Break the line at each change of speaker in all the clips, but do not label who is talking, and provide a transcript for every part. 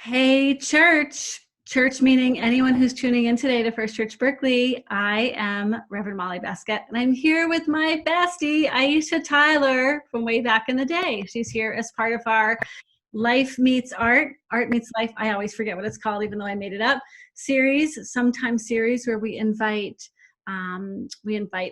Hey, church. Church meaning anyone who's tuning in today to First Church Berkeley. I am Reverend Molly Baskette, and I'm here with my bestie, Aisha Tyler, from way back in the day. She's here as part of our Life Meets Art, Art Meets Life. I always forget what it's called, even though I made it up. Sometimes series where we invite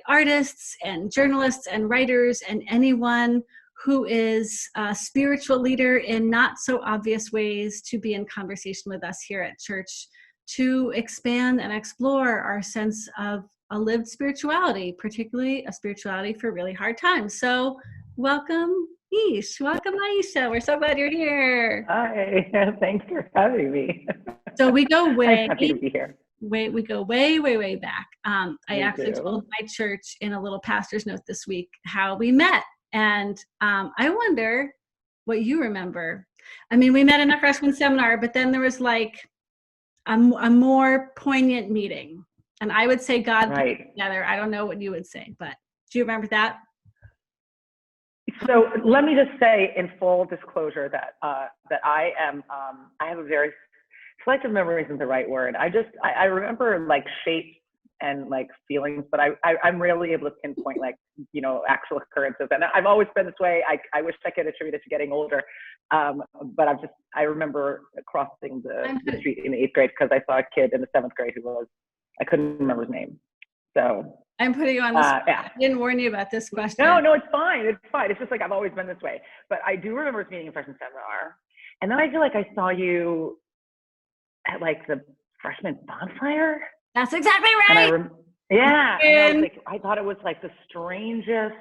artists and journalists and writers and anyone who is a spiritual leader in not so obvious ways to be in conversation with us here at church to expand and explore our sense of a lived spirituality, particularly a spirituality for really hard times. So welcome, Ish. Welcome, Aisha. We're so glad you're here.
Hi, thanks for having me.
So we go
I'm happy to be here.
We go way back. I actually
do.
told my church in a little pastor's note this week how we met. And I wonder what you remember. I mean, we met in a freshman seminar, but then there was like a more poignant meeting. And I would say God put it together. I don't know what you would say, but do you remember that?
So let me just say in full disclosure that I have a very selective memory isn't the right word. I remember like shapes and like feelings, but I'm rarely able to pinpoint like, actual occurrences. And I've always been this way. I wish I could attribute it to getting older. But I remember crossing the street in the 8th grade because I saw a kid in the 7th grade I couldn't remember his name. So
I'm putting you on the spot. Yeah. I didn't warn you about this question.
No, it's fine. It's fine. It's just like I've always been this way. But I do remember us meeting in freshman seminar. And then I feel like I saw you at like the freshman bonfire.
That's exactly right.
And I thought it was like the strangest,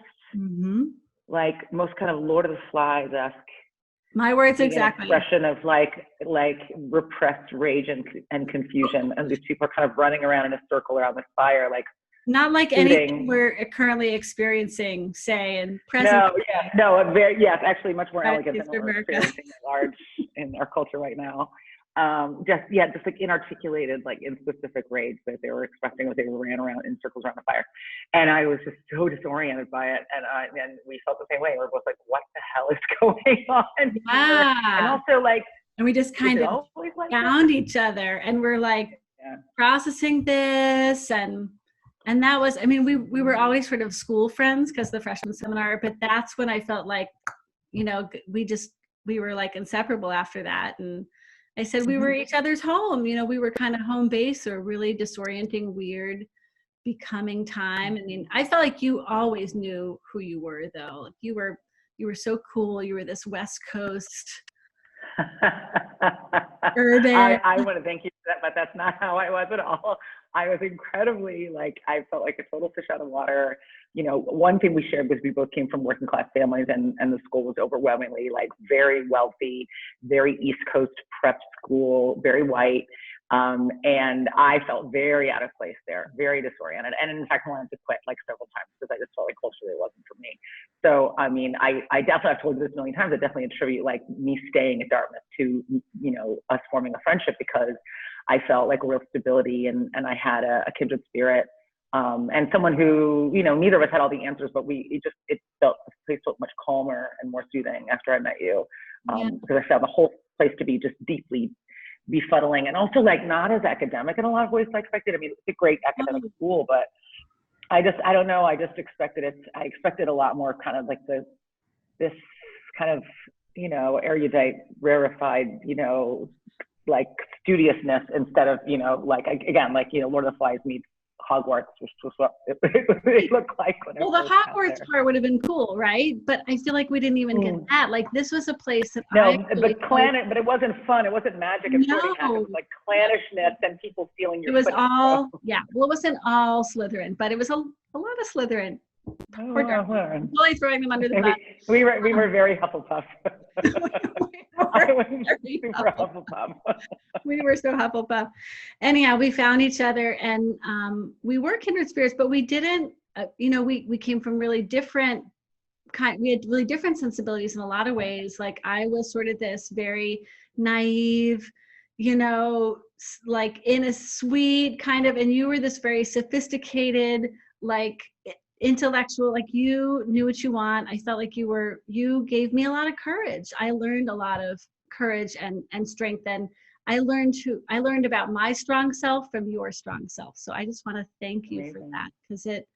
like most kind of Lord of the Flies-esque.
My words exactly.
Expression of like repressed rage and confusion, and these people are kind of running around in a circle around this fire, like
not like anything we're currently experiencing, say in present.
Actually much more elegant than what we're experiencing at large in our culture right now. Just like inarticulated, like in specific rage that they were expressing as they ran around in circles around the fire. And I was just so disoriented by it. And we felt the same way. We're both like, what the hell is going on?
Yeah.
And also like,
and we just kind of found each other and we're like processing this. And that was, I mean, we were always sort of school friends because the freshman seminar, but that's when I felt like, we were like inseparable after that. And I said we were each other's home. We were kind of home base or really disorienting, weird, becoming time. I mean, I felt like you always knew who you were, though. Like you were so cool. You were this West Coast urban.
I want to thank you for that, but that's not how I was at all. I was incredibly I felt like a total fish out of water. One thing we shared was we both came from working class families, and the school was overwhelmingly like very wealthy, very East Coast prep school, very white. And I felt very out of place there, very disoriented. And in fact, I wanted to quit like several times because I just felt like culturally it wasn't for me. So, I mean, I definitely, I've told you this a million times, I definitely attribute like me staying at Dartmouth to, us forming a friendship because I felt like real stability and I had a kindred spirit. And someone who, neither of us had all the answers, but the place felt much calmer and more soothing after I met you. Because I found the whole place to be just deeply befuddling and also like not as academic in a lot of ways as I expected. I mean, it's a great academic school, but I don't know. I just expected it. I expected a lot more kind of like this kind of, erudite, rarefied, like studiousness instead of, Lord of the Flies meets Hogwarts, which was what it looked like.
Well, the Hogwarts part would have been cool, right? But I feel like we didn't even get that. Like this was a place that but
it wasn't fun. It wasn't magic and sorting hats. It was like clannishness and people feeling your.
It was all Well, it wasn't all Slytherin, but it was a lot of Slytherin. Totally throwing them under the bus.
We were very Hufflepuff.
We were so Hufflepuff. Anyhow, we found each other and we were kindred spirits, but we didn't, we came from really different we had really different sensibilities in a lot of ways. Like I was sort of this very naive, like in a sweet kind of, and you were this very sophisticated, like intellectual, like you knew what you want. I felt like you gave me a lot of courage. I learned a lot of courage and strength. And I learned about my strong self from your strong self. So I just want to thank you for that, because it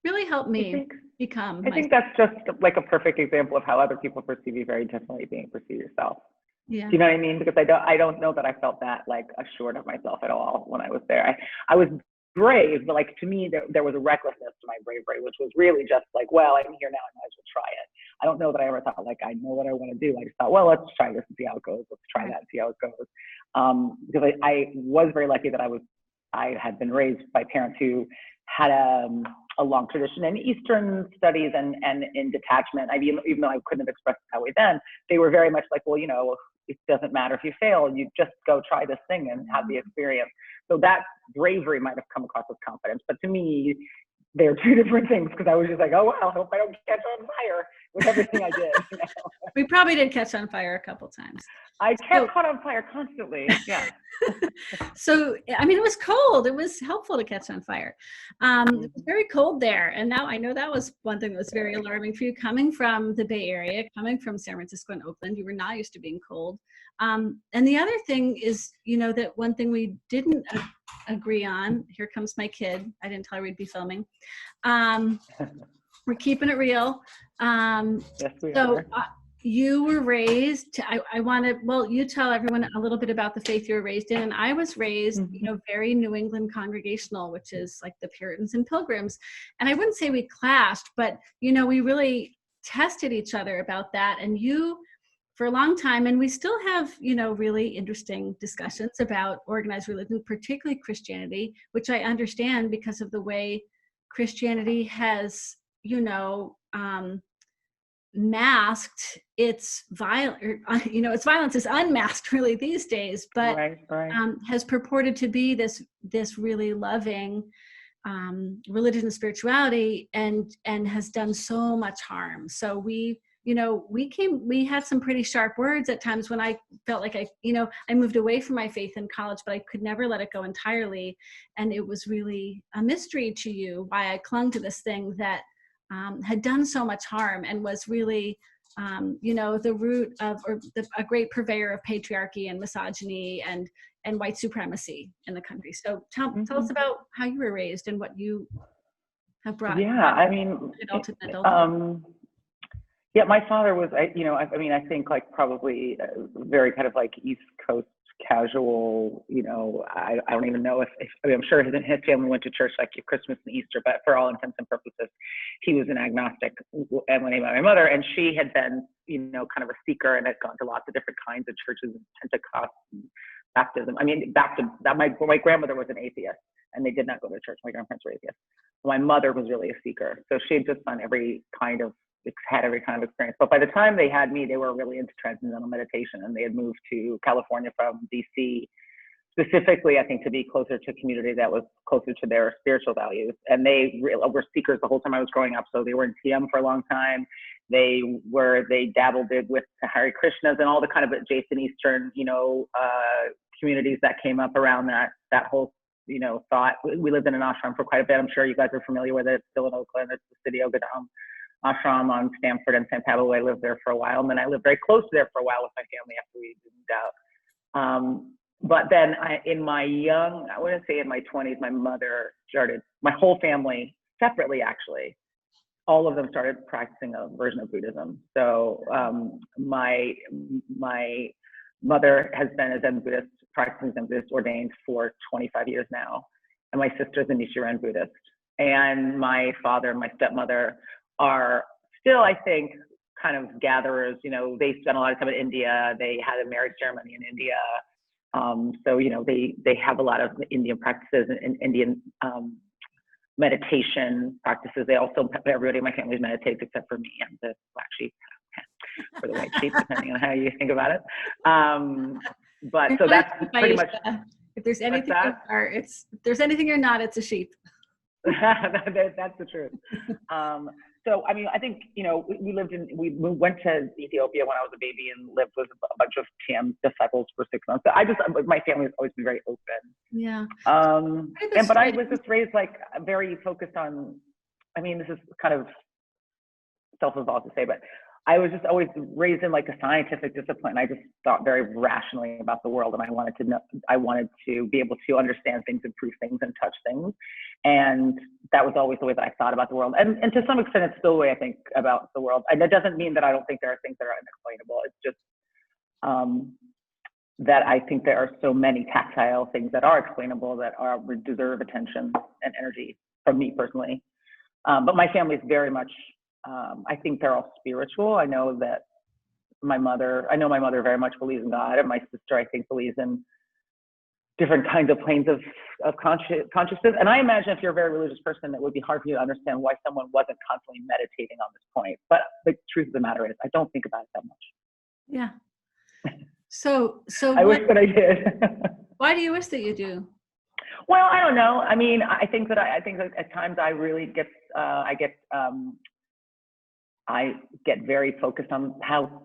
really helped me become.
I think that's just like a perfect example of how other people perceive you very differently being perceive yourself.
Yeah.
Do you know what I mean? Because I don't know that I felt that like assured of myself at all when I was there. I was brave, but like to me there was a recklessness to my bravery, which was really just like, well, I'm here now, I might as well try it. I don't know that I ever thought like I know what I want to do. I just thought, well, let's try this and see how it goes. Let's try that and see how it goes. Because I was very lucky that I had been raised by parents who had a long tradition in Eastern studies and in detachment. Even though I couldn't have expressed it that way then, they were very much like, well, you know, it doesn't matter if you fail, you just go try this thing and have the experience. So that bravery might have come across as confidence, but to me, they're two different things, because I was just like, oh, wow, I hope I don't catch on fire with everything I did. You know?
We probably did catch on fire a couple times.
I kept caught on fire constantly. Yeah.
So, I mean, it was cold. It was helpful to catch on fire. It was very cold there. And now I know that was one thing that was very alarming for you, coming from the Bay Area, coming from San Francisco and Oakland. You were not used to being cold. And the other thing is, you know, that one thing we didn't agree on, here comes my kid. I didn't tell her we'd be filming. We're keeping it real.
Yes, we are.
You were raised, you tell everyone a little bit about the faith you were raised in. And I was raised, you know, very New England Congregational, which is like the Puritans and Pilgrims. And I wouldn't say we clashed, but, you know, we really tested each other about that. And you, for a long time, and we still have, you know, really interesting discussions about organized religion, particularly Christianity, which I understand because of the way Christianity has, you know, masked its its violence is unmasked really these days, but has purported to be this really loving religion and spirituality, and has done so much harm. So we had some pretty sharp words at times when I felt like I moved away from my faith in college, but I could never let it go entirely. And it was really a mystery to you why I clung to this thing that had done so much harm and was really, the root of, a great purveyor of patriarchy and misogyny and white supremacy in the country. So tell us about how you were raised and what you have brought.
Yeah, my father was, I think like probably very kind of like East Coast casual, I don't even know if I'm sure his family went to church like Christmas and Easter, but for all intents and purposes, he was an agnostic. And when he met my mother, and she had been, kind of a seeker and had gone to lots of different kinds of churches, Pentecost, and baptism. I mean, my grandmother was an atheist, and they did not go to church. My grandparents were atheists. My mother was really a seeker, so she had just done had every kind of experience. But by the time they had me, they were really into transcendental meditation, and they had moved to California from DC, specifically, I think, to be closer to a community that was closer to their spiritual values. And they were seekers the whole time I was growing up. So they were in TM for a long time. They dabbled with Hare Krishnas and all the kind of adjacent Eastern, communities that came up around that whole, thought. We lived in an ashram for quite a bit. I'm sure you guys are familiar with it. It's still in Oakland. It's the Siddhi Yogadam ashram on Stanford and San Pablo. I lived there for a while, and then I lived very close to there for a while with my family after we moved out. But then in my 20s, my mother started, my whole family separately, actually, all of them started practicing a version of Buddhism. So my mother has been a Zen Buddhist, practicing Zen Buddhist, ordained for 25 years now. And my sister's a Nichiren Buddhist. And my father and my stepmother are still, I think, kind of gatherers. They spent a lot of time in India. They had a marriage ceremony in India. So, they have a lot of Indian practices and Indian meditation practices. Everybody in my family meditates except for me. I'm the black sheep or the white sheep, depending on how you think about it. But so that's pretty much.
If there's anything if there's anything you're not, it's a sheep.
That's the truth. So, I mean, I think, we went to Ethiopia when I was a baby and lived with a bunch of TM disciples for 6 months. My family has always been very open.
Yeah.
But I was just raised very focused on, this is kind of self-involved to say, but I was just always raised in like a scientific discipline. I just thought very rationally about the world, and I wanted to know, I wanted to be able to understand things and prove things and touch things. And that was always the way that I thought about the world. And to some extent, it's still the way I think about the world. And that doesn't mean that I don't think there are things that are unexplainable. It's just that I think there are so many tactile things that are explainable that deserve attention and energy from me personally. But my family is very much, I think they're all spiritual. I know my mother very much believes in God, and my sister, I think, believes in different kinds of planes of consciousness. And I imagine if you're a very religious person, it would be hard for you to understand why someone wasn't constantly meditating on this point. But the truth of the matter is, I don't think about it that much.
Yeah. So
I wish that I did.
Why do you wish that you do?
Well, I don't know. I mean, I think that at times I really get I get very focused on how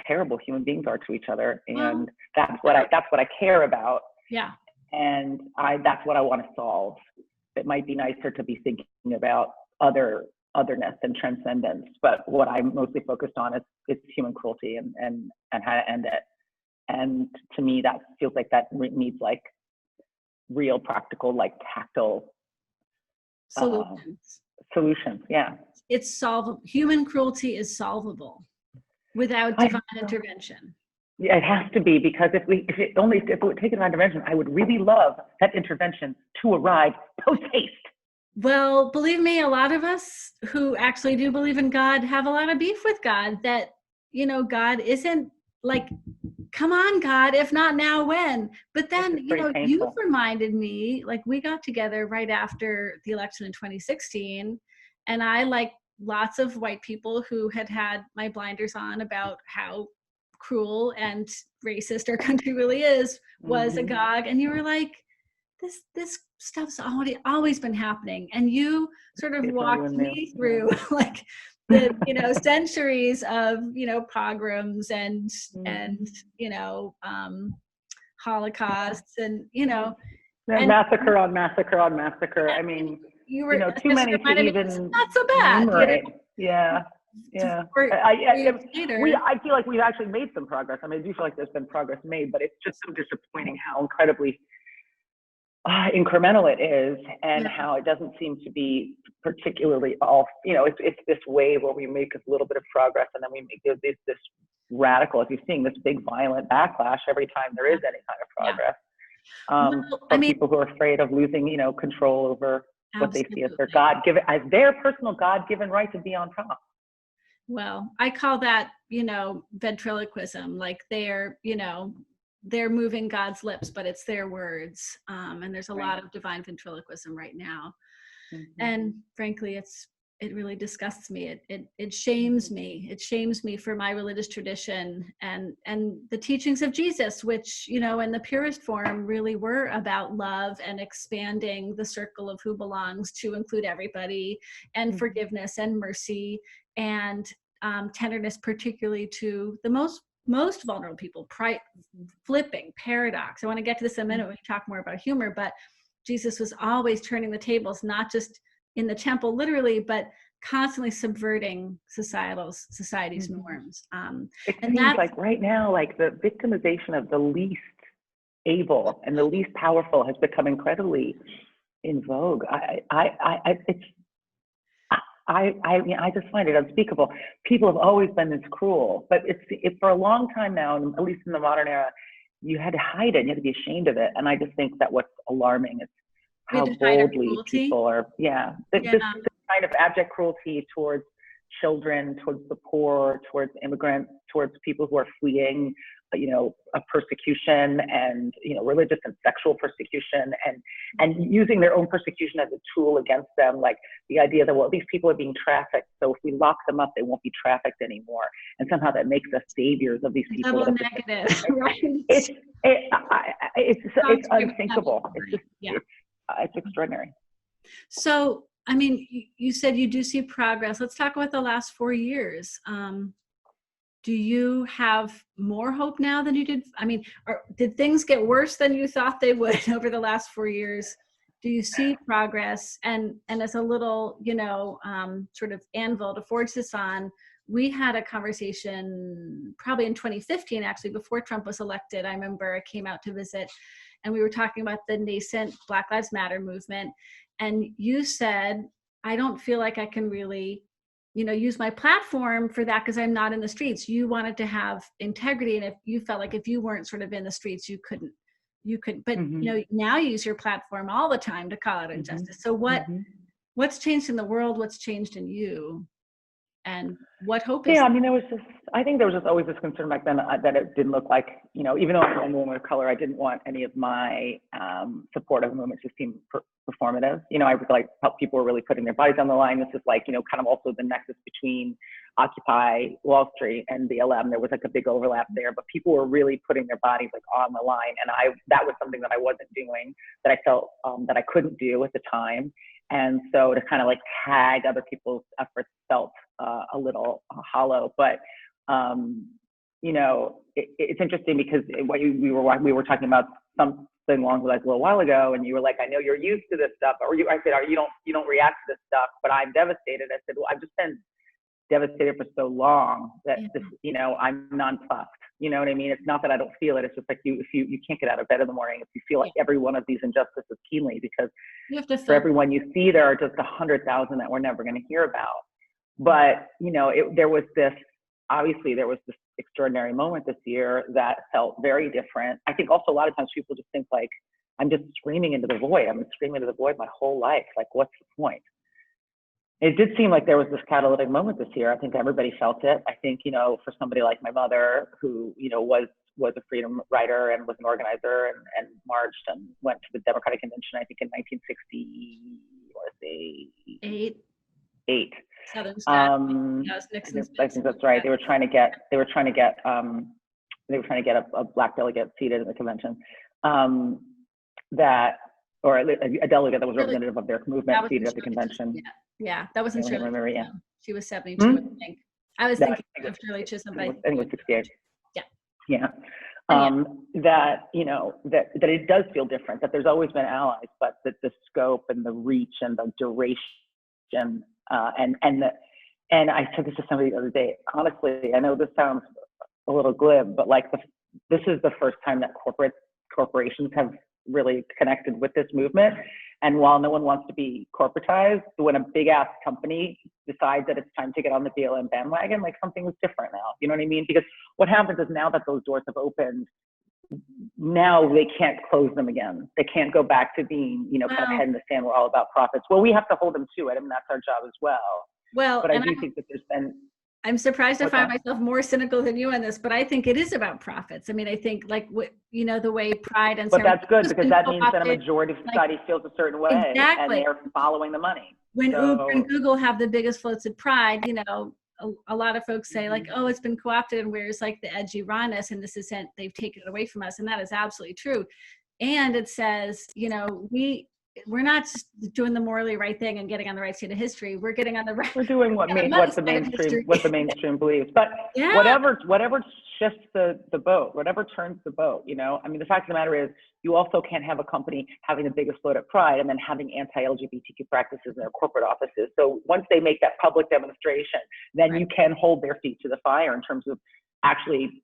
terrible human beings are to each other, and that's what I care about.
Yeah.
And that's what I want to solve. It might be nicer to be thinking about otherness and transcendence, but what I'm mostly focused on is human cruelty and how to end it. And to me, that feels like that needs like real, practical, like tactile solutions. Yeah.
It's solvable. Human cruelty is solvable without divine intervention.
Yeah, it has to be, because if it would take divine intervention, I would really love that intervention to arrive post haste.
Well, believe me, a lot of us who actually do believe in God have a lot of beef with God, that, God isn't like, come on, God, if not now, when? But then, you've reminded me, like, we got together right after the election in 2016, and I, like lots of white people who had my blinders on about how cruel and racist our country really is, was agog. And you were like, this stuff's always been happening. And you sort of walked me through like the centuries of pogroms and holocausts and
massacre on massacre on massacre. I mean, too many to even
not so bad.
Enumerate. Yeah. I feel like we've actually made some progress. I mean, I do feel like there's been progress made, but it's just so disappointing how incredibly incremental it is, and how it doesn't seem to be particularly it's this wave where we make a little bit of progress, and then we make this radical, as you're seeing, this big violent backlash every time there is any kind of progress. From people who are afraid of losing, control over what they see as their personal God-given right to be on top.
Well, I call that, ventriloquism. Like they're moving God's lips, but it's their words. And there's a lot of divine ventriloquism right now. And frankly, it really disgusts me. It shames me. It shames me for my religious tradition and the teachings of Jesus, which, in the purest form really were about love and expanding the circle of who belongs to include everybody, and forgiveness and mercy and tenderness, particularly to the most vulnerable people, flipping paradox. I want to get to this in a minute when we talk more about humor, but Jesus was always turning the tables, not just in the temple literally, but constantly subverting society's norms.
It seems like right now, like the victimization of the least able and the least powerful has become incredibly in vogue. I just find it unspeakable. People have always been this cruel, but it's for a long time now, and at least in the modern era, you had to hide it and you had to be ashamed of it. And I just think that what's alarming is how boldly people are, this kind of abject cruelty towards children, towards the poor, towards immigrants, towards people who are fleeing, a persecution and, religious and sexual persecution, and using their own persecution as a tool against them. Like the idea that, well, these people are being trafficked, so if we lock them up, they won't be trafficked anymore. And somehow that makes us saviors of these people.
Double negative, right?
It's unthinkable. It's extraordinary.
So, I mean, you said you do see progress. Let's talk about the last 4 years. Do you have more hope now than you did? I mean, did things get worse than you thought they would over the last 4 years? Do you see progress? And as a little, sort of anvil to forge this on, we had a conversation probably in 2015, actually, before Trump was elected. I remember I came out to visit and we were talking about the nascent Black Lives Matter movement. And you said, I don't feel like I can really, use my platform for that because I'm not in the streets. You wanted to have integrity. And if you felt like if you weren't sort of in the streets, you couldn't, but now you use your platform all the time to call out injustice. So what's changed in the world? What's changed in you? And what hope is?
Yeah, I mean, I think there was just always this concern back then that it didn't look like, even though I'm a woman of color, I didn't want any of my supportive movements to seem performative. I was like, people were really putting their bodies on the line. This is like, kind of also the nexus between Occupy Wall Street and BLM. There was like a big overlap there, but people were really putting their bodies like on the line. And that was something that I wasn't doing, that I felt that I couldn't do at the time. And so to kind of like tag other people's efforts felt a little hollow, but it's interesting because we were talking about something along the lines a little while ago, and you were like, I know you're used to this stuff, I said, you don't react to this stuff, but I'm devastated. I said, well, I've just been devastated for so long that this, I'm nonplussed. You know what I mean? It's not that I don't feel it. It's just like you can't get out of bed in the morning if you feel like every one of these injustices keenly, because
you have to
for everyone you see, there are just 100,000 that we're never going to hear about. But, there was this extraordinary moment this year that felt very different. I think also a lot of times people just think like, I'm just screaming into the void. I've been screaming into the void my whole life. Like, what's the point? It did seem like there was this catalytic moment this year. I think everybody felt it. I think, for somebody like my mother, who, was a freedom writer and was an organizer and marched and went to the Democratic Convention, I think in 1968.
Southern States. Nixon's
I think that's right. They were trying to get a black delegate seated in the convention. Or a delegate that was representative of their movement seated at the convention.
Yeah, that wasn't Shirley.
Remember, yeah.
She was 72, I think. I was thinking of Shirley Chisholm.
I think it was 68.
Yeah.
Yeah. That it does feel different, that there's always been allies, but that the scope and the reach and the duration and I said this to somebody the other day, honestly, I know this sounds a little glib, but like this is the first time that corporations have really connected with this movement. And while no one wants to be corporatized, when a big ass company decides that it's time to get on the BLM bandwagon, like something's different now. You know what I mean? Because what happens is now that those doors have opened, now they can't close them again. They can't go back to being, kind of head in the sand. We're all about profits. Well, we have to hold them to it. I mean, that's our job as well. But I do think that there's been.
I'm surprised to find myself more cynical than you on this, but I think it is about profits. I mean, I think like the way Pride and.
But that's good, because that means that a majority of society feels a certain way, and they're following the money.
When Uber and Google have the biggest floats at Pride, a lot of folks say like, oh, it's been co-opted, and where's like the edgy rawness, and this isn't, they've taken it away from us, and that is absolutely true. And it says, we're not just doing the morally right thing and getting on the right side of history. We're getting on the right.
We're doing what the mainstream believes. But whatever shifts the boat, whatever turns the boat. I mean, the fact of the matter is, you also can't have a company having the biggest float at Pride and then having anti-LGBTQ practices in their corporate offices. So once they make that public demonstration, then you can hold their feet to the fire in terms of actually,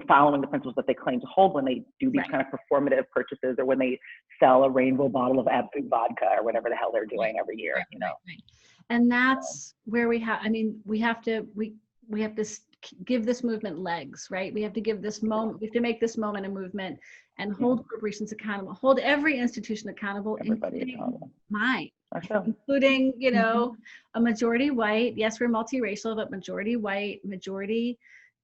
following the principles that they claim to hold when they do these kind of performative purchases, or when they sell a rainbow bottle of Absolute vodka or whatever the hell they're doing every year,
And that's where we have to give this movement legs, right? We have to give this moment, we have to make this moment a movement and hold corporations accountable, hold every institution accountable, including mine, including, a majority white, yes, we're multiracial, but majority white, majority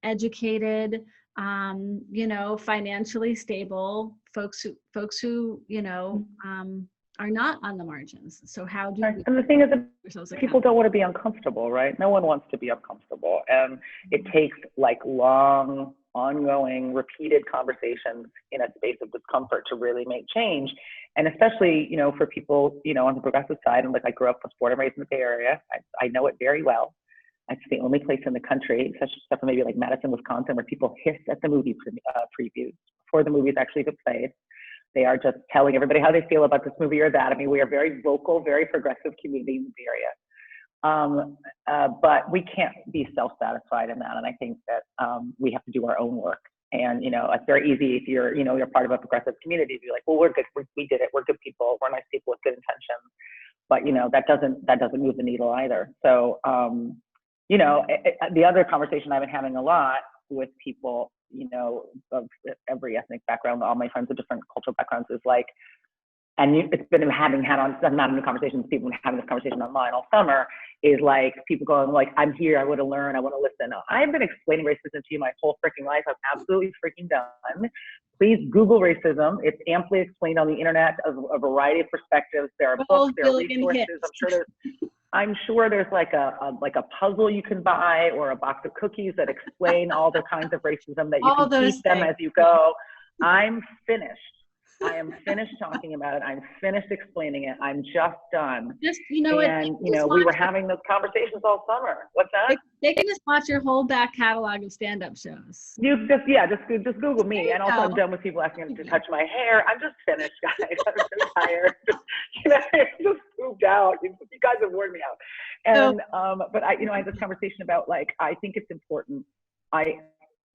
educated, financially stable folks who are not on the margins. So how do we?
And the thing is that people don't want to be uncomfortable, right? No one wants to be uncomfortable, and it takes like long, ongoing, repeated conversations in a space of discomfort to really make change. And especially, for people, on the progressive side, and like I grew up, was born and raised in the Bay Area. I know it very well. It's the only place in the country, except for maybe like Madison, Wisconsin, where people hiss at the movie previews before the movies actually get played. They are just telling everybody how they feel about this movie or that. I mean, we are very vocal, very progressive community in the Bay Area. But we can't be self-satisfied in that. And I think that we have to do our own work. And, it's very easy if you're part of a progressive community to be like, well, we're good. We did it. We're good people. We're nice people with good intentions. But, that doesn't move the needle either. So, the other conversation I've been having a lot with people, of every ethnic background, all my friends of different cultural backgrounds is like, and it's been not a new conversation, people having this conversation online all summer, is like people going like, I'm here, I want to learn, I want to listen. I've been explaining racism to you my whole freaking life. I'm absolutely freaking done. Please Google racism. It's amply explained on the internet of a variety of perspectives. There are books, there are resources. I'm sure there's like a puzzle you can buy or a box of cookies that explain all the kinds of racism that you can keep them as you go. I'm finished. I am finished talking about it. I'm finished explaining it. I'm just done. We were having those conversations all summer. What's that?
They can just watch your whole back catalog of stand-up shows.
You just Google me. And also I'm done with people asking to touch my hair. I'm just finished, guys. I'm so tired. I just moved out. You guys have worn me out. And but I had this conversation about like, I think it's important.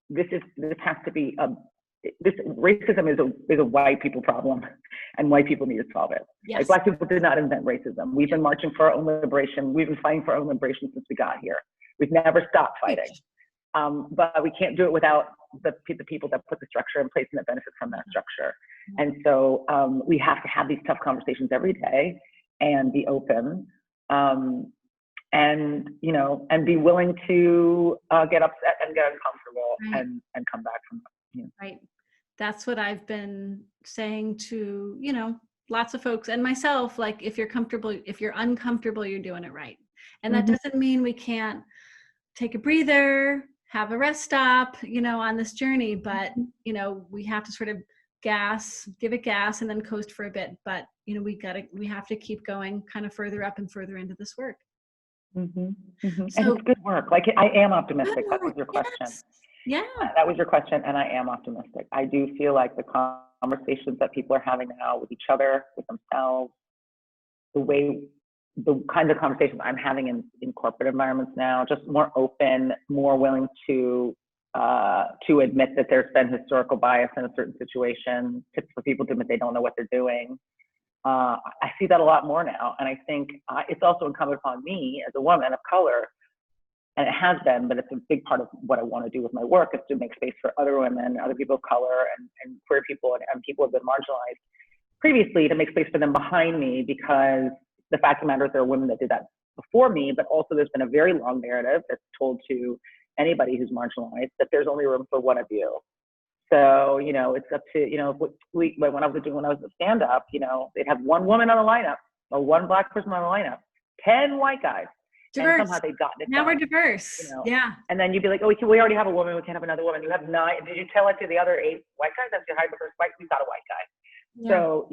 This has to be this racism is a white people problem, and white people need to solve it.
Yes.
Like, Black people did not invent racism. We've been marching for our own liberation. We've been fighting for our own liberation since we got here. We've never stopped fighting. But we can't do it without the people that put the structure in place and that benefit from that structure. And so we have to have these tough conversations every day and be open. And be willing to get upset and get uncomfortable and come back from it.
Right. That's what I've been saying to, lots of folks and myself, like, if you're uncomfortable, you're doing it right. And that doesn't mean we can't take a breather, have a rest stop, on this journey, but, we have to sort of give it gas and then coast for a bit. But, we have to keep going kind of further up and further into this work.
So, and it's good work. Like, I am optimistic. That was your question.
Yes. Yeah.
That was your question, and I am optimistic. I do feel like the conversations that people are having now with each other, with themselves, the kinds of conversations I'm having in corporate environments now, just more open, more willing to admit that there's been historical bias in a certain situation, for people to admit they don't know what they're doing. I see that a lot more now, and I think it's also incumbent upon me as a woman of color. And it has been, but it's a big part of what I want to do with my work, is to make space for other women, other people of color, and queer people, and people who have been marginalized previously, to make space for them behind me, because the fact of the matter is there are women that did that before me, but also there's been a very long narrative that's told to anybody who's marginalized that there's only room for one of you. So, it's up to, when I was a stand-up, they'd have one woman on the lineup, or one Black person on the lineup, 10 white guys.
Diverse.
And somehow they've gotten it
now
done,
we're diverse. Yeah.
And then you'd be like, oh, we already have a woman. We can't have another woman. You have 9. Did you tell it to the other 8 white guys? That's your hide the first white. We've got a white guy. Yeah. So,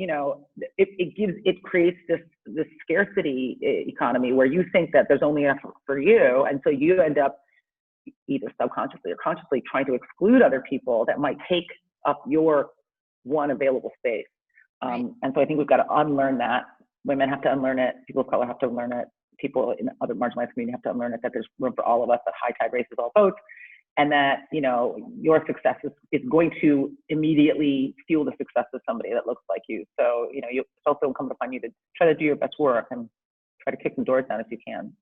it creates this scarcity economy where you think that there's only enough for you. And so you end up either subconsciously or consciously trying to exclude other people that might take up your one available space. And so I think we've got to unlearn that. Women have to unlearn it. People of color have to unlearn it. People in other marginalized communities have to unlearn it, that there's room for all of us, that high tide raises all boats, and that, your success is going to immediately fuel the success of somebody that looks like you. So, it's also incumbent upon you to try to do your best work and try to kick some doors down if you can.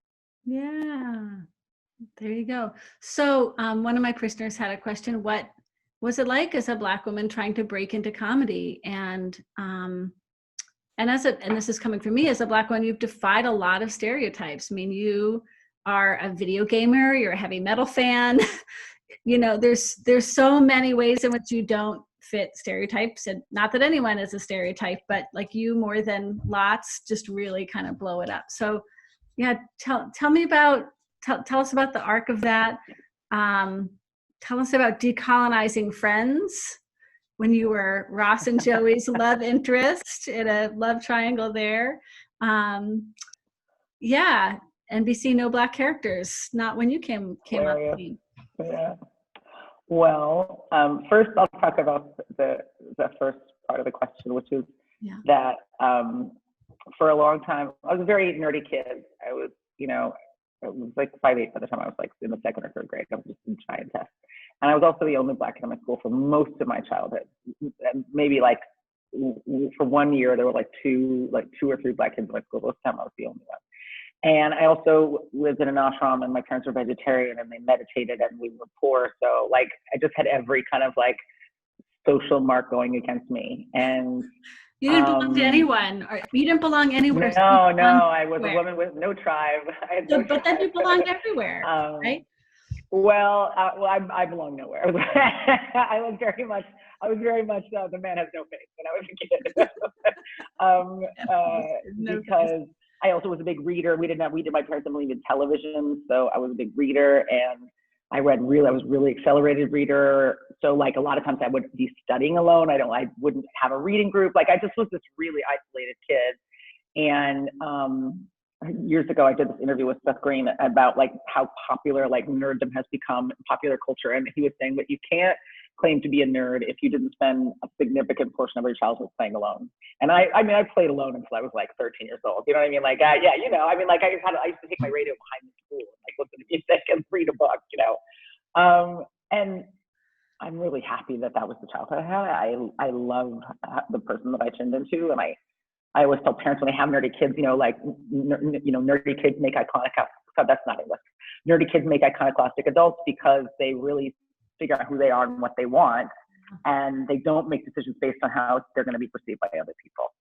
Yeah, there you go. So one of my prisoners had a question: what was it like as a Black woman trying to break into comedy? And this is coming from me as a Black woman, you've defied a lot of stereotypes. I mean, you are a video gamer, you're a heavy metal fan. There's so many ways in which you don't fit stereotypes, and not that anyone is a stereotype, but like you more than lots just really kind of blow it up. So yeah, tell us about the arc of that. Tell us about decolonizing Friends, when you were Ross and Joey's love interest in a love triangle there. NBC No Black Characters, not when you came on scene.
Yeah. Well, first I'll talk about the first part of the question, which is that for a long time, I was a very nerdy kid. I was it was like 5'8" by the time I was like in the second or third grade. I was just in giant test. And I was also the only Black kid in my school for most of my childhood. And maybe like for 1 year, there were like two or three Black kids in my school. Most of the time I was the only one. And I also lived in an ashram, and my parents were vegetarian, and they meditated, and we were poor. So like, I just had every kind of like social mark going against me. And
you didn't belong to anyone, or you didn't belong anywhere.
No, I was a woman with no tribe.
But then you belonged everywhere, right?
Well, I belong nowhere. I was very much the man has no face when I was a kid. Because I also was a big reader. My parents didn't believe in television, so I was a big reader, and I was really accelerated reader. So like a lot of times I would be studying alone. I wouldn't have a reading group. Like I just was this really isolated kid. And years ago, I did this interview with Seth Green about like how popular like nerddom has become in popular culture. And he was saying that you can't claim to be a nerd if you didn't spend a significant portion of your childhood playing alone. And I played alone until I was like 13 years old. You know what I mean? Like, like I used to take my radio behind the school and like listen to music and read a book, and I'm really happy that was the childhood I had. I love the person that I turned into. And I always tell parents when they have nerdy kids, nerdy kids make that's not English. Nerdy kids make iconoclastic adults because they really figure out who they are and what they want, and they don't make decisions based on how they're going to be perceived by other people.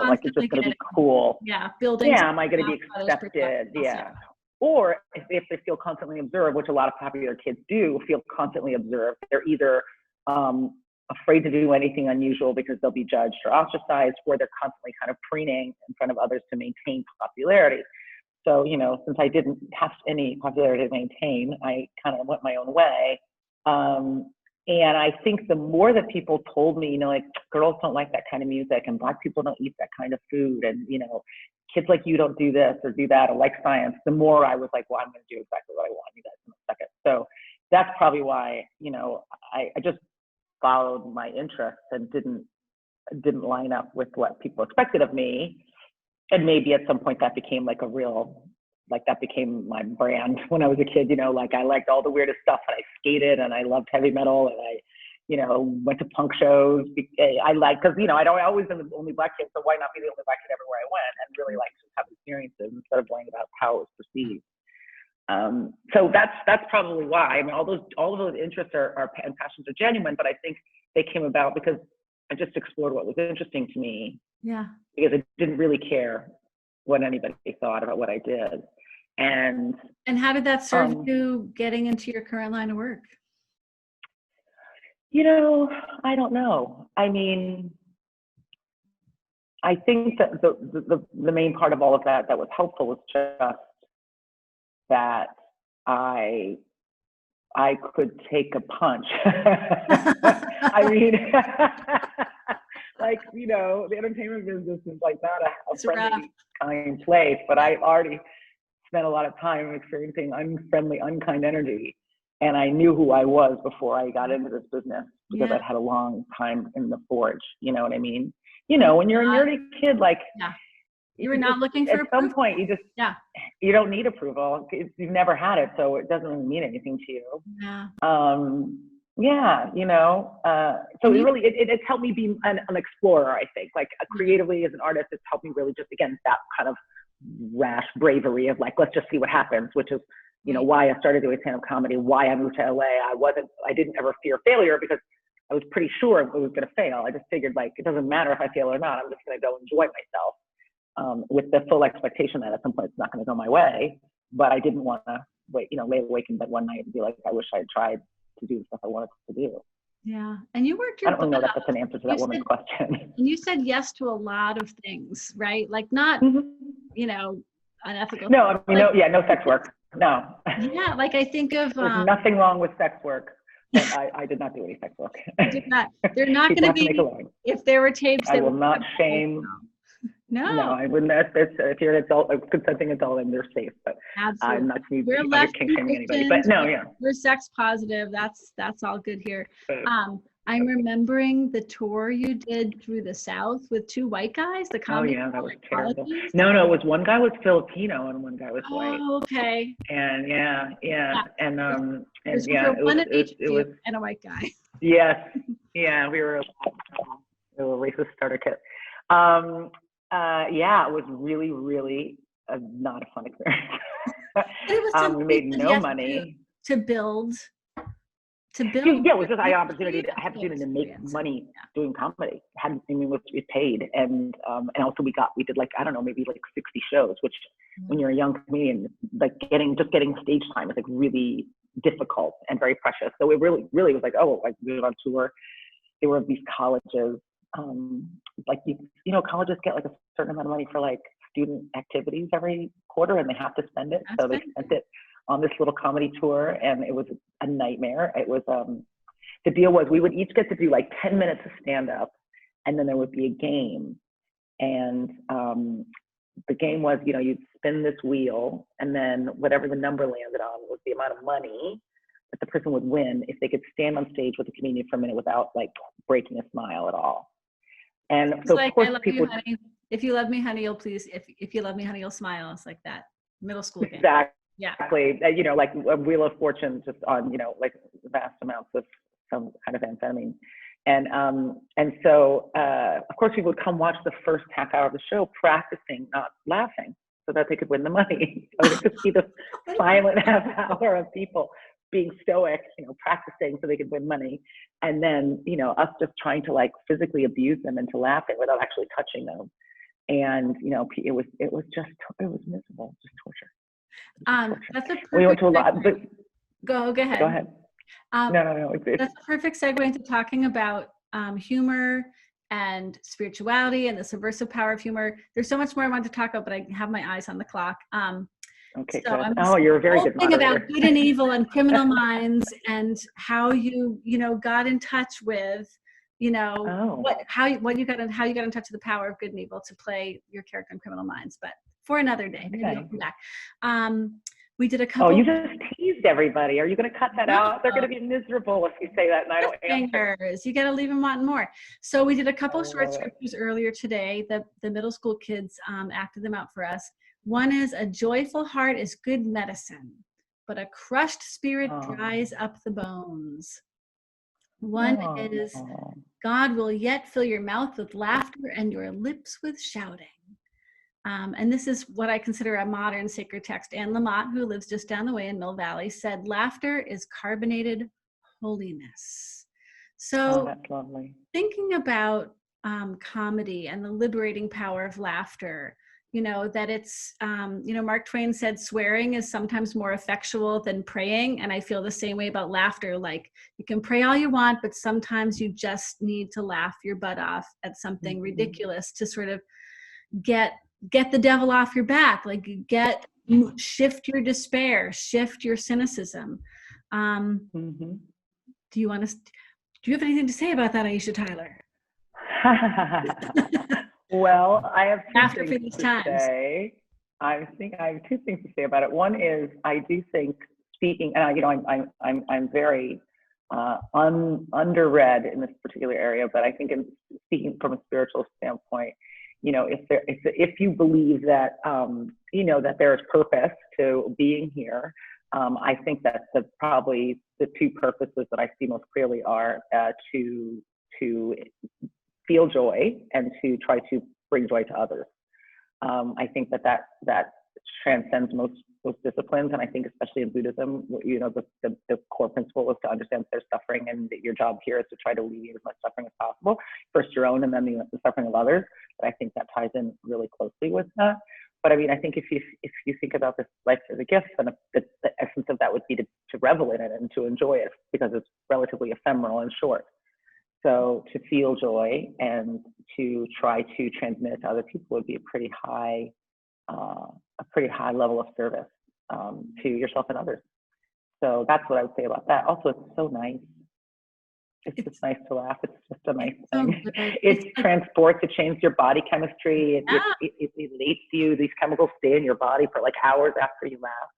Like it's just going to be cool.
Yeah, building.
Yeah, am I going to be accepted? Yeah. Or if they feel constantly observed, which a lot of popular kids do feel constantly observed, they're either afraid to do anything unusual because they'll be judged or ostracized, or they're constantly kind of preening in front of others to maintain popularity. So, since I didn't have any popularity to maintain, I kind of went my own way. And I think the more that people told me, like girls don't like that kind of music, and Black people don't eat that kind of food, and kids like you don't do this or do that or like science, the more I was like, well, I'm going to do exactly what I want you guys in a second. So that's probably why, I just followed my interests and didn't line up with what people expected of me. And maybe at some point that became like that became my brand when I was a kid, like I liked all the weirdest stuff, and I skated, and I loved heavy metal, and I, went to punk shows. I like, cause I always been the only Black kid, so why not be the only Black kid everywhere I went, and really like just have experiences instead of worrying about how it was perceived. So that's probably why. I mean, all of those interests and passions are genuine, but I think they came about because I just explored what was interesting to me.
Yeah.
Because I didn't really care what anybody thought about what I did. And
how did that serve you getting into your current line of work?
I don't know. I mean, I think that the main part of all of that was helpful was just that I could take a punch. I mean, like, the entertainment business is like not a friendly, kind place, but I already spent a lot of time experiencing unfriendly, unkind energy. And I knew who I was before I got into this business because I'd had a long time in the forge. You know what I mean? When you're a nerdy kid, like,
you were not looking for
approval. At some point, you don't need approval. You've never had it, so it doesn't really mean anything to you.
Yeah.
So it's helped me be an explorer, I think. Like creatively as an artist, it's helped me really just, again, that kind of rash bravery of like, let's just see what happens, which is, why I started doing stand-up comedy, why I moved to LA. I didn't ever fear failure because I was pretty sure it was going to fail. I just figured like, it doesn't matter if I fail or not. I'm just going to go enjoy myself with the full expectation that at some point it's not going to go my way. But I didn't want to lay awake in bed one night and be like, I wish I had tried to do the stuff I wanted to do.
Yeah. And you worked your
I don't really know if that's an answer to that woman's question.
And you said yes to a lot of things, right? Like not, unethical.
No, I mean, no sex work. No.
Yeah. Like I think of.
There's nothing wrong with sex work. But I did not do any sex work.
I did not. They're not going to be, if there were tapes.
I will not shame. No, I wouldn't. If you're an adult, a consenting adult, then they're safe. But
absolutely.
I'm not going to kink shaming anybody. But no,
we're sex positive. That's all good here. I'm remembering the tour you did through the South with two white guys, the
Oh
comedy
yeah, that
tour
was
at
terrible.
colleges.
No, it was one guy was Filipino and one guy was white.
Oh, okay.
And yeah,
Yeah.
and
We
yeah,
were one of each of
it
you
was
and a white guy.
yes, yeah, we were a racist starter kit. Yeah, it was really, really not a fun experience.
But it was
We made no
yes,
money.
to build.
Yeah, it was just I had the opportunity to make
experience.
money doing comedy. We paid, and also we did like, I don't know, maybe like 60 shows, which when you're a young comedian, like getting stage time is like really difficult and very precious. So it really was like, oh, like we were on tour. There were these colleges, like colleges get like a certain amount of money for like student activities every quarter, and they have to spend it. So they spent it on this little comedy tour, and it was a nightmare. It was the deal was we would each get to do like 10 minutes of stand up, and then there would be a game, and the game was, you'd spin this wheel, and then whatever the number landed on was the amount of money that the person would win if they could stand on stage with a comedian for a minute without like breaking a smile at all. And so
like,
of course
I love
people,
you, honey. If you love me, honey, you'll please. If you love me, honey, you'll smile. It's like that middle school game.
Exactly.
Yeah.
Like a Wheel of Fortune, just on like vast amounts of some kind of amphetamine. And so of course people would come watch the first half hour of the show practicing not laughing so that they could win the money. So they could see the silent half hour of people being stoic, practicing so they could win money. And then, us just trying to like physically abuse them into laughing without actually touching them. And, it was miserable, just torture.
That's a perfect
we went to a lot, but
go ahead.
Go ahead. No.
That's a perfect segue into talking about humor and spirituality and the subversive power of humor. There's so much more I want to talk about, but I have my eyes on the clock.
Okay,
so
good. You're a very good moderator.
About good and evil and Criminal Minds, and how you got in touch with how you got in touch with the power of good and evil to play your character in Criminal Minds, but for another day. Maybe I'll come back. We did a couple.
Oh, you just teased everybody. Are you going to cut that out? They're going to be miserable if you say that and I don't answer.
You got to leave them wanting more. So we did a couple short scriptures earlier today. The middle school kids acted them out for us. One is, a joyful heart is good medicine, but a crushed spirit dries up the bones. One is, God will yet fill your mouth with laughter and your lips with shouting. And this is what I consider a modern sacred text. Anne Lamott, who lives just down the way in Mill Valley, said, laughter is carbonated holiness. So
that's lovely.
Thinking about comedy and the liberating power of laughter, that it's, Mark Twain said swearing is sometimes more effectual than praying. And I feel the same way about laughter. Like, you can pray all you want, but sometimes you just need to laugh your butt off at something ridiculous to sort of get the devil off your back, like shift your despair, shift your cynicism. Do you have anything to say about that, Aisha Tyler?
Well, I have two things to
times.
say. I have two things to say about it. One is, I do think, speaking, and I'm very underread in this particular area, but I think, in speaking from a spiritual standpoint, if you believe that that there is purpose to being here, I think that probably the two purposes that I see most clearly are to feel joy and to try to bring joy to others. I think that transcends most disciplines, and I think especially in Buddhism, the core principle is to understand there's suffering, and that your job here is to try to alleviate as much suffering as possible, first your own and then the suffering of others. But I think that ties in really closely with that. But I think if you think about this life as a gift, then the essence of that would be to revel in it and to enjoy it, because it's relatively ephemeral and short. So to feel joy and to try to transmit it to other people would be a pretty high level of service to yourself and others. So that's what I would say about that. Also, it's so nice. It's just nice to laugh. It's just a nice thing. It transports, it changes your body chemistry. It elates you. These chemicals stay in your body for like hours after you laugh.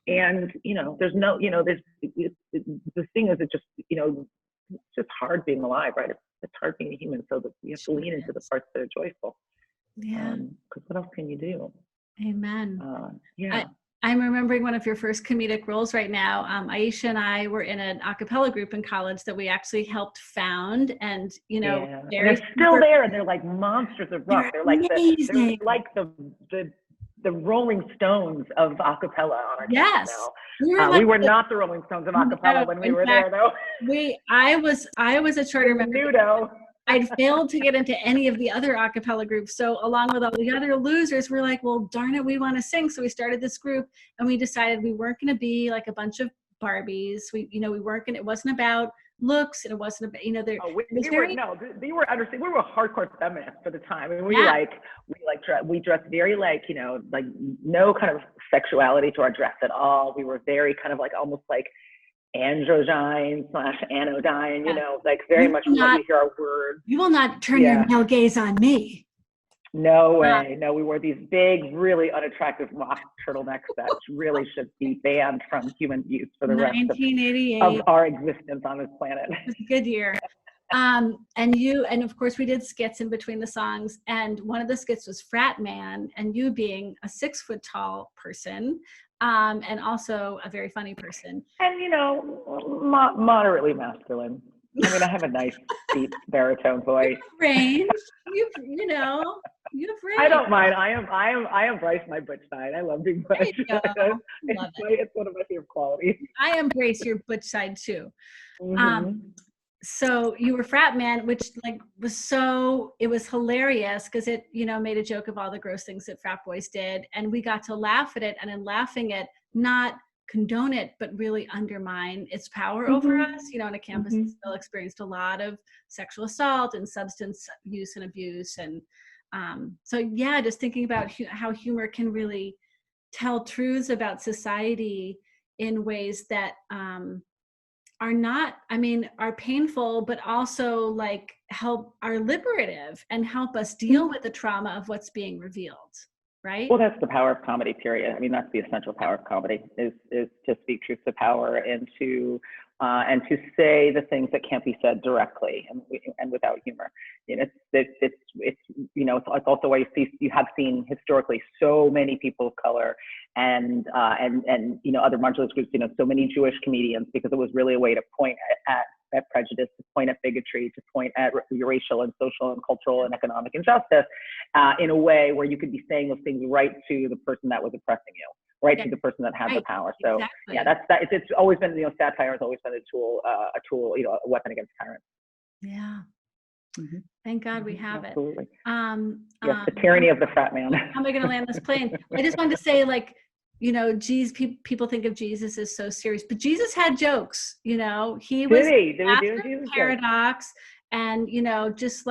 And, there's no, the thing is, it just, it's just hard being alive, right? It's hard being a human, so that you have to lean into the parts that are joyful.
Yeah.
Because what else can you do?
Amen.
Yeah.
I'm remembering one of your first comedic roles right now. Aisha and I were in an a cappella group in college that we actually helped found, and
and they're still there, and they're like monsters of rock. They're like the Rolling Stones of a cappella on our campus now. We were not the Rolling Stones of a cappella when we were there, though.
I was a charter member.
Nudo.
I'd failed to get into any of the other a cappella groups. So along with all the other losers, we're like, well, darn it, we want to sing. So we started this group, and we decided we weren't going to be like a bunch of Barbies. We weren't going to, it wasn't about looks, and it wasn't about, we were hardcore feminists for the time. And we dressed very like no kind of sexuality to our dress at all. We were very kind of like almost like androgyne / anodyne, like very much let me hear our words. You will not turn your male gaze on me.
No way. No, we wore these big, really unattractive mock turtlenecks that really should be banned from human use for the rest of our existence on this planet.
It was a good year. And of course we did skits in between the songs, and one of the skits was Frat Man, and you being a 6 foot tall person, and also a very funny person.
And, moderately masculine. I mean, I have a nice, deep baritone voice.
Range. You have range.
I don't mind. I embrace my butch side. I love being butch. It's one of my favorite qualities.
I embrace your butch side too.
Mm-hmm.
So you were Frat Man, which it was hilarious because it, made a joke of all the gross things that frat boys did. And we got to laugh at it, and in laughing at, not condone it, but really undermine its power over us. On a campus that still experienced a lot of sexual assault and substance use and abuse. And just thinking about how humor can really tell truths about society in ways that, are painful, but also are liberative and help us deal with the trauma of what's being revealed, right?
Well, that's the power of comedy, period. I mean, that's the essential power of comedy is to speak truth to power and to say the things that can't be said directly and without humor. It's also why you have seen historically so many people of color and other marginalized groups, so many Jewish comedians, because it was really a way to point at prejudice, to point at bigotry, to point at racial and social and cultural and economic injustice in a way where you could be saying those things right to the person that was oppressing you. Right, to the person that has the power. So it's always been, satire has always been a tool, a weapon against tyrants.
Yeah. Mm-hmm. Thank God we have
Absolutely.
it.
Yes, the tyranny of the frat man.
How am I going to land this plane? I just wanted to say, people think of Jesus as so serious, but Jesus had jokes. He was
Jesus
paradox, and just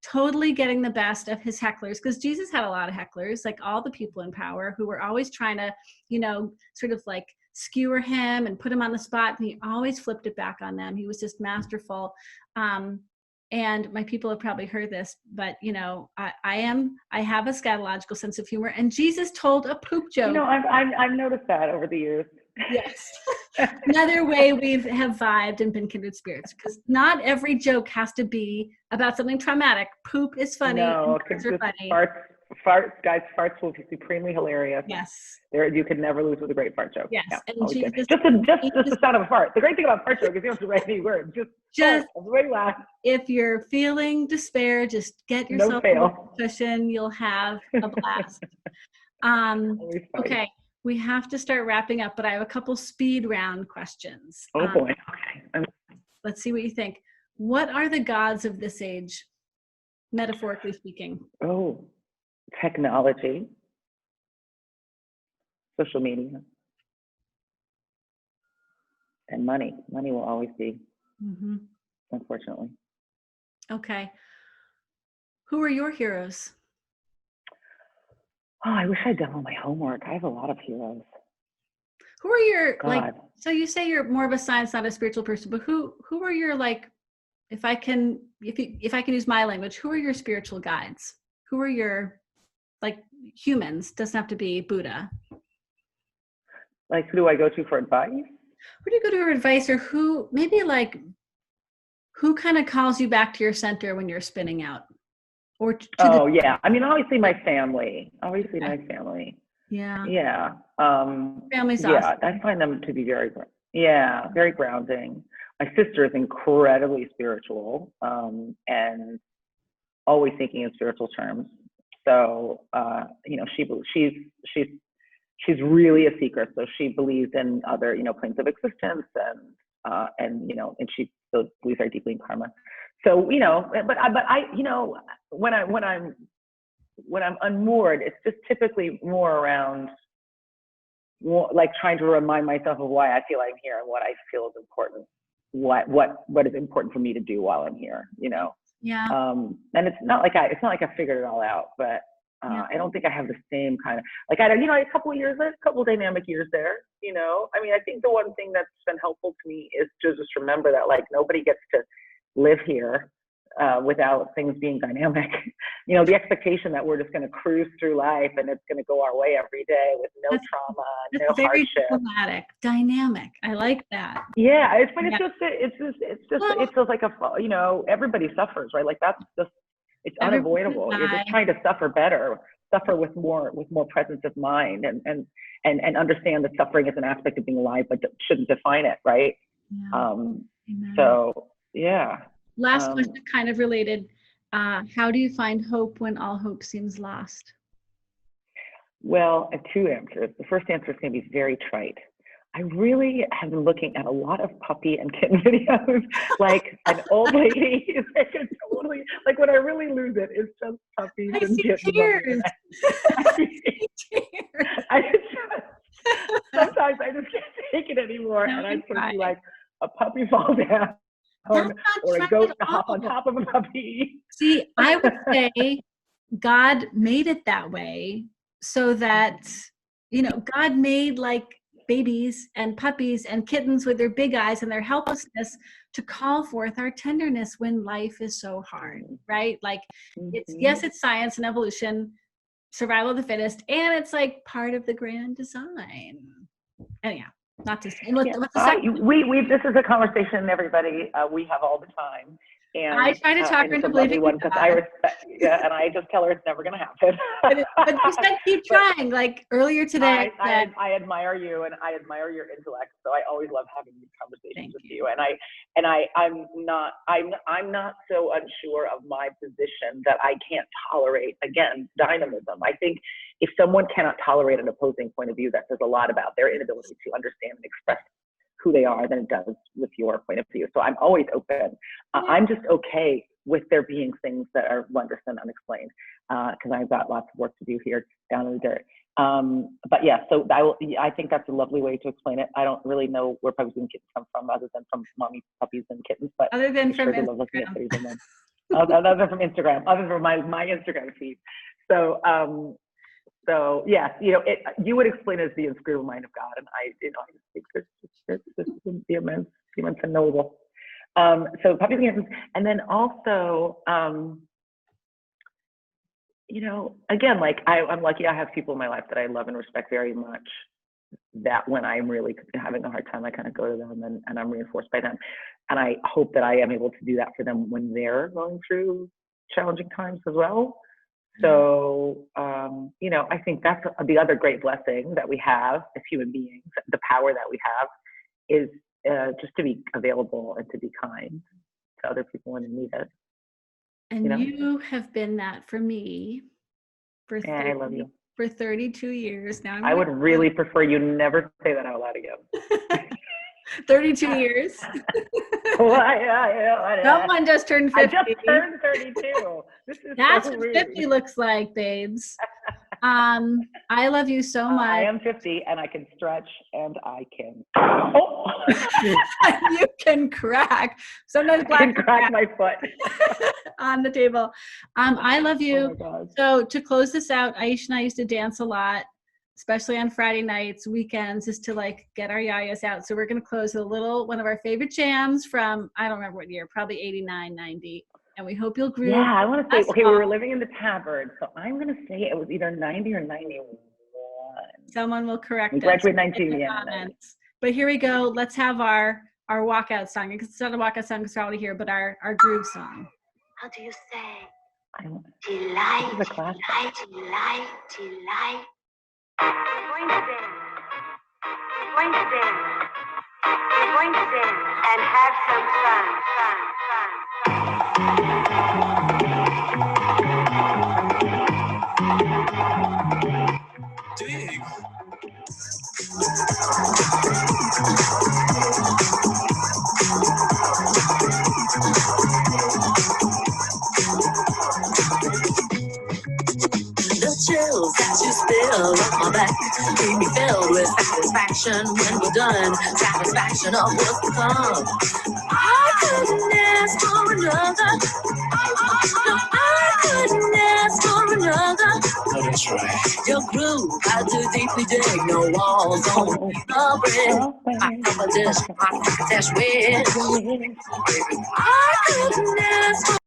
totally getting the best of his hecklers, because Jesus had a lot of hecklers, like all the people in power who were always trying to, sort of skewer him and put him on the spot. And he always flipped it back on them. He was just masterful. And my people have probably heard this, but I have a scatological sense of humor, and Jesus told a poop joke.
I've noticed that over the years.
Yes. Another way we have vibed and been kindred spirits, because not every joke has to be about something traumatic. Poop is funny.
No, farts will be supremely hilarious.
Yes.
You could never lose with a great fart joke.
Yes.
Yeah,
and
just the sound of a fart. The great thing about fart joke is you don't have to write any words. Just everybody laugh.
If you're feeling despair, just get yourself a cushion. You'll have a blast. Okay. We have to start wrapping up, but I have a couple speed round questions.
Oh boy. Okay.
Let's see what you think. What are the gods of this age, metaphorically speaking?
Oh, technology, social media, and money. Money will always be, unfortunately.
Okay. Who are your heroes?
Oh, I wish I'd done all my homework. I have a lot of heroes.
Who are your, so you say you're more of a science, not a spiritual person, but who are your, if I can use my language, who are your spiritual guides? Who are your, humans? Doesn't have to be Buddha.
Who do I go to for advice?
Who do you go to for advice, or who, maybe who kind of calls you back to your center when you're spinning out? Or
yeah. I mean, obviously my family. My family.
Yeah.
Yeah.
Family's
yeah,
awesome.
I find them to be very grounding. My sister is incredibly spiritual, and always thinking in spiritual terms. So, she's really a seeker. So she believes in other, planes of existence, and she still believes very deeply in karma. So, but I, when I'm unmoored, it's just typically more around, like, trying to remind myself of why I feel I'm here and what I feel is important, what is important for me to do while I'm here,
Yeah.
And it's not like I figured it all out, but I don't think I have the same kind of, like, I don't, a couple of dynamic years there, I mean, I think the one thing that's been helpful to me is to just remember that, like, nobody gets to live here without things being dynamic. The expectation that we're just going to cruise through life and it's going to go our way every day with no trauma, no
very
hardship.
Diplomatic, dynamic. I like that.
Yeah, it's just like everybody suffers, right? Like, that's just, it's unavoidable. You're just trying to suffer better, suffer with more presence of mind, and understand that suffering is an aspect of being alive, but shouldn't define it, right?
Yeah.
So yeah.
Last question, kind of related. How do you find hope when all hope seems lost?
Well, I have two answers. The first answer is going to be very trite. I really have been looking at a lot of puppy and kitten videos, like an old lady. Totally, like, when I really lose it, it's just puppies and kittens.
Tears.
Sometimes I just can't take it anymore, and I sort of see, like, a puppy fall down, or a goat hop on top of a puppy.
See, I would say God made it that way so that, God made, like, babies and puppies and kittens with their big eyes and their helplessness to call forth our tenderness when life is so hard, right? Like, it's science and evolution, survival of the fittest, and it's, like, part of the grand design. Anyhow, not to say.
This is a conversation, everybody, we have all the time. And
I try to talk her into believing one,
because I respect, and I just tell her it's never going to happen.
but you said keep trying. Like, earlier today,
I admire you, and I admire your intellect. So I always love having these conversations with you. And I'm not so unsure of my position that I can't tolerate, again, dynamism. I think if someone cannot tolerate an opposing point of view, that says a lot about their inability to understand and express who they are than it does with your point of view. So I'm always open. I'm just okay with there being things that are wondrous and unexplained, because I've got lots of work to do here down in the dirt. But yeah, so I think that's a lovely way to explain it. I don't really know where puppies and kittens come from, other than from mommy puppies and kittens, but
other than from
Instagram, other than from Instagram, other than my Instagram feed. So yes, you would explain it as the inscrutable mind of God, and I think there's the immense and knowable. So puppies and kittens, and then also, again, like, I'm lucky I have people in my life that I love and respect very much, that when I'm really having a hard time, I kind of go to them, and I'm reinforced by them. And I hope that I am able to do that for them when they're going through challenging times as well. So, I think that's the other great blessing that we have as human beings. The power that we have is just to be available and to be kind to other people when they need it.
And you have been that for me for 32 years now.
I would really prefer you never say that out loud again.
32 years. Someone just turned 50.
I just turned 32.
That's what 50 looks like, babes. I love you so much.
I am 50, and I can stretch, and I can.
You can crack. Sometimes
I can crack my foot
on the table. I love you.
Oh my God.
So to close this out, Aisha and I used to dance a lot, especially on Friday nights, weekends, just to, like, get our yayas out. So we're going to close with one of our favorite jams from, I don't remember what year, probably 89, 90. And we hope you'll groove.
Yeah, I want to say, we were living in the tavern, so I'm going to say it was either 90 or 91.
Someone will correct us.
Graduate 19, yeah.
But here we go. Let's have our our walkout song. It's not a walkout song because we're already here, but our groove song.
How do you say?
Delight,
delight, delight, delight. We're going to dance. We're going to dance. We're going to dance and have some fun, fun, fun, fun. Dig. The chills that you spill up my back keep me filled with satisfaction when we're done. Satisfaction of what's to come. I couldn't ask for another. No, I couldn't ask for another. Oh, that's right. Your groove, I do deeply dig. No walls, only the bridge. I cover this, I test with. I couldn't ask for